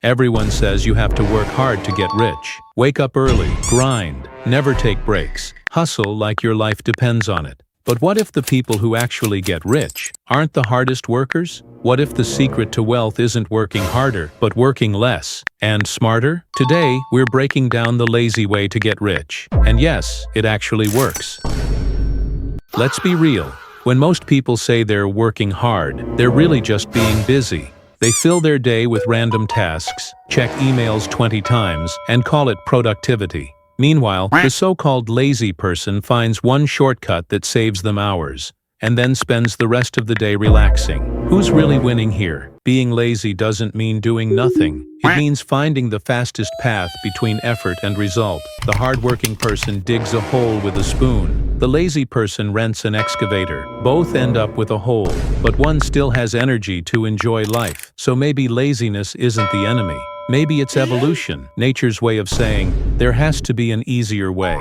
Everyone says you have to work hard to get rich. Wake up early, grind, never take breaks, hustle like your life depends on it. But what if the people who actually get rich aren't the hardest workers? What if the secret to wealth isn't working harder, but working less and smarter? Today, we're breaking down the lazy way to get rich. And yes, it actually works. Let's be real. When most people say they're working hard, they're really just being busy. They fill their day with random tasks, check emails 20 times, and call it productivity. Meanwhile, the so-called lazy person finds one shortcut that saves them hours, and then spends the rest of the day relaxing. Who's really winning here? Being lazy doesn't mean doing nothing. It means finding the fastest path between effort and result. The hardworking person digs a hole with a spoon. The lazy person rents an excavator. Both end up with a hole, but one still has energy to enjoy life. So maybe laziness isn't the enemy. Maybe it's evolution, nature's way of saying, there has to be an easier way.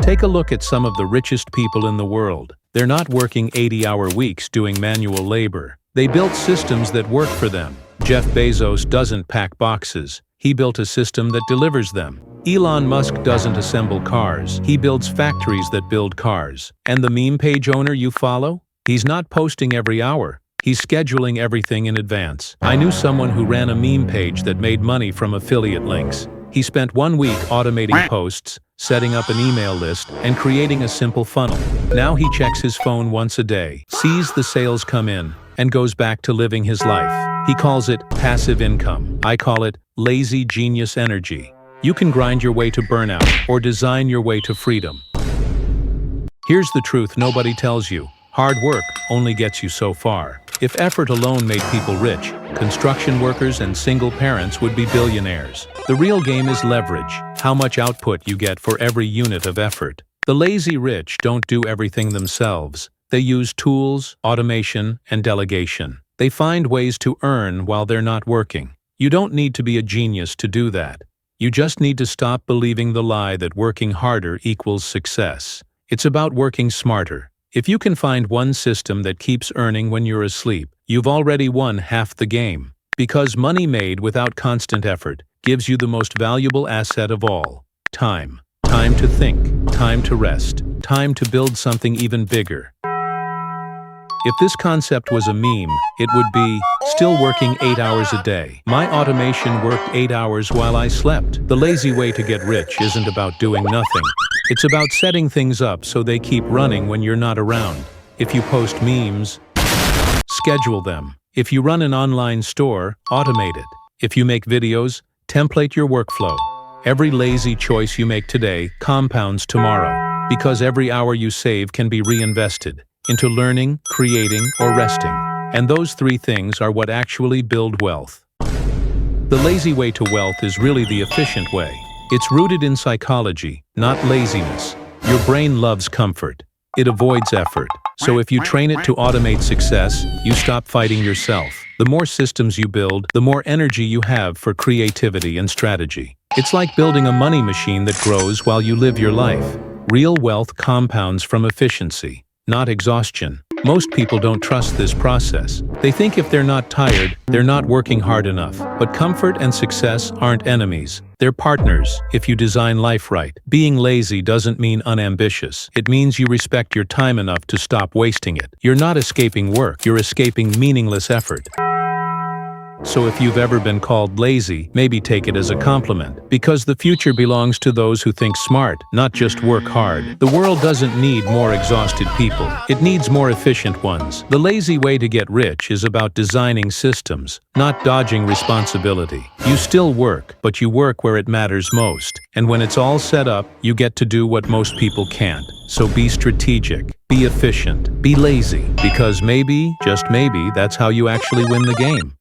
Take a look at some of the richest people in the world. They're not working 80-hour weeks doing manual labor. They built systems that work for them. Jeff Bezos doesn't pack boxes. He built a system that delivers them. Elon Musk doesn't assemble cars. He builds factories that build cars. And the meme page owner you follow? He's not posting every hour. He's scheduling everything in advance. I knew someone who ran a meme page that made money from affiliate links. He spent 1 week automating posts, setting up an email list, and creating a simple funnel. Now he checks his phone once a day, sees the sales come in, and goes back to living his life. He calls it passive income. I call it lazy genius energy. You can grind your way to burnout or design your way to freedom. Here's the truth nobody tells you. Hard work only gets you so far. If effort alone made people rich, construction workers and single parents would be billionaires. The real game is leverage, how much output you get for every unit of effort. The lazy rich don't do everything themselves. They use tools, automation, and delegation. They find ways to earn while they're not working. You don't need to be a genius to do that. You just need to stop believing the lie that working harder equals success. It's about working smarter. If you can find one system that keeps earning when you're asleep, you've already won half the game. Because money made without constant effort gives you the most valuable asset of all: time. Time to think, time to rest, time to build something even bigger. If this concept was a meme, it would be, still working 8 hours a day. My automation worked 8 hours while I slept. The lazy way to get rich isn't about doing nothing. It's about setting things up so they keep running when you're not around. If you post memes, schedule them. If you run an online store, automate it. If you make videos, template your workflow. Every lazy choice you make today compounds tomorrow, because every hour you save can be reinvested into learning, creating, or resting. And those 3 things are what actually build wealth. The lazy way to wealth is really the efficient way. It's rooted in psychology, not laziness. Your brain loves comfort. It avoids effort. So if you train it to automate success, you stop fighting yourself. The more systems you build, the more energy you have for creativity and strategy. It's like building a money machine that grows while you live your life. Real wealth compounds from efficiency, not exhaustion. Most people don't trust this process. They think if they're not tired, they're not working hard enough. But comfort and success aren't enemies. They're partners if you design life right. Being lazy doesn't mean unambitious. It means you respect your time enough to stop wasting it. You're not escaping work, you're escaping meaningless effort. So if you've ever been called lazy, maybe take it as a compliment. Because the future belongs to those who think smart, not just work hard. The world doesn't need more exhausted people. It needs more efficient ones. The lazy way to get rich is about designing systems, not dodging responsibility. You still work, but you work where it matters most. And when it's all set up, you get to do what most people can't. So be strategic, be efficient, be lazy. Because maybe, just maybe, that's how you actually win the game.